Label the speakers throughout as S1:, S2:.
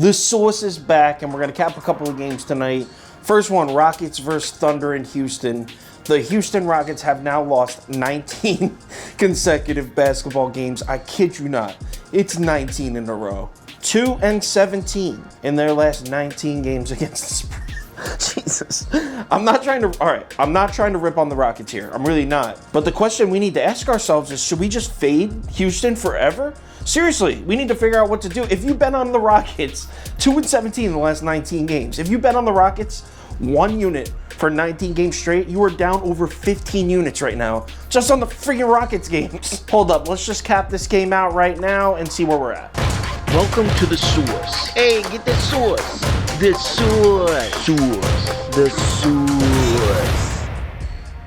S1: The Sauce is back, and we're going to cap a couple of games tonight. First one, Rockets versus Thunder in Houston. The Houston Rockets have now lost 19 consecutive basketball games. I kid you not. It's 19 in a row. 2-17 in their last 19 games against the spread. Jesus. I'm not trying to rip on the Rockets here. I'm really not. But the question we need to ask ourselves is, should we just fade Houston forever? Seriously, we need to figure out what to do. If you bet on the Rockets, 2-17 in the last 19 games. If you bet on the Rockets, 1 unit for 19 games straight, you are down over 15 units right now, just on the freaking Rockets games. Hold up, let's just cap this game out right now and see where we're at.
S2: Welcome to the Source. Hey, get the Source. The Source. The Source.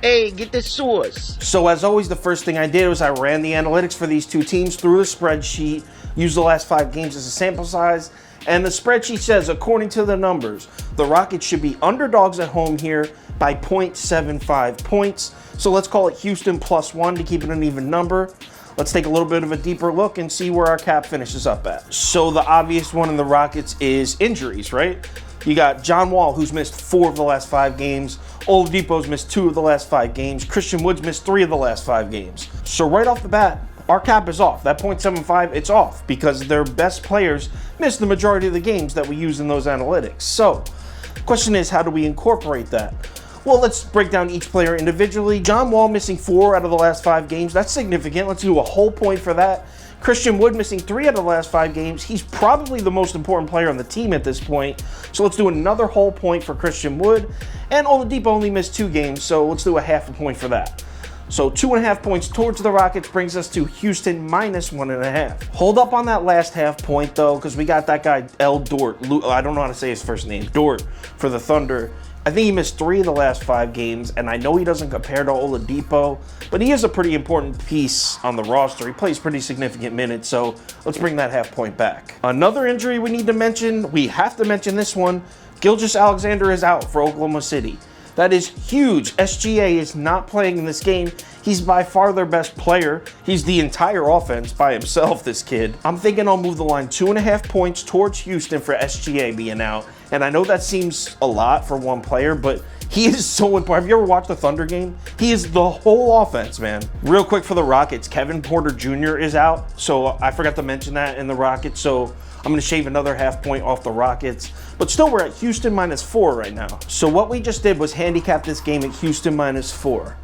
S2: Hey, get the Source.
S1: So as always, the first thing I did was I ran the analytics for these two teams through a spreadsheet, used the last 5 games as a sample size, and the spreadsheet says, according to the numbers, the Rockets should be underdogs at home here by 0.75 points. So let's call it Houston +1 to keep it an even number. Let's take a little bit of a deeper look and see where our cap finishes up at. So the obvious one in the Rockets is injuries, right? You got John Wall, who's missed 4 of the last 5 games. Oladipo's missed 2 of the last 5 games. Christian Wood's missed 3 of the last 5 games. So right off the bat, our cap is off. That 0.75, it's off because their best players missed the majority of the games that we use in those analytics. So the question is, how do we incorporate that? Well, let's break down each player individually. John Wall missing 4 out of the last 5 games. That's significant. Let's do a whole point for that. Christian Wood missing 3 out of the last 5 games. He's probably the most important player on the team at this point. So let's do another whole point for Christian Wood. And Oladipo only missed 2 games, so let's do a half a point for that. So 2.5 points towards the Rockets brings us to Houston -1.5. Hold up on that last half point, though, because we got that guy, Dort. I don't know how to say his first name. Dort for the Thunder. I think he missed 3 of the last 5 games, and I know he doesn't compare to Oladipo, but he is a pretty important piece on the roster. He plays pretty significant minutes, so let's bring that half point back. Another injury we need to mention, we have to mention this one. Gilgeous-Alexander is out for Oklahoma City. That is huge. SGA is not playing in this game. He's by far their best player. He's the entire offense by himself, this kid. I'm thinking I'll move the line 2.5 points towards Houston for SGA being out. And I know that seems a lot for one player, but he is so important. Have you ever watched the Thunder game? He is the whole offense, man. Real quick for the Rockets, Kevin Porter Jr. is out. So I forgot to mention that in the Rockets. So I'm going to shave another half point off the Rockets. But still, we're at Houston -4 right now. So what we just did was handicap this game at Houston -4.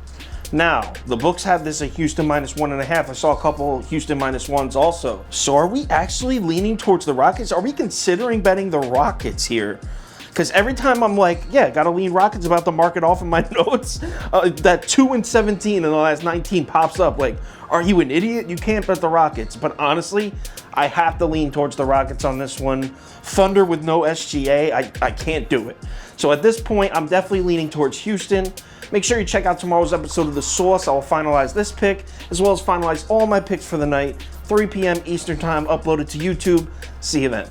S1: Now, the books have this at Houston -1.5. I saw a couple Houston -1s also. So are we actually leaning towards the Rockets? Are we considering betting the Rockets here? Because every time I'm like, yeah, gotta lean Rockets, about to mark it off in my notes, that 2-17 in the last 19 pops up. Like, are you an idiot? You can't bet the Rockets. But honestly, I have to lean towards the Rockets on this one. Thunder with no SGA, I can't do it. So at this point, I'm definitely leaning towards Houston. Make sure you check out tomorrow's episode of The Sauce. I will finalize this pick, as well as finalize all my picks for the night, 3 p.m. Eastern Time, uploaded to YouTube. See you then.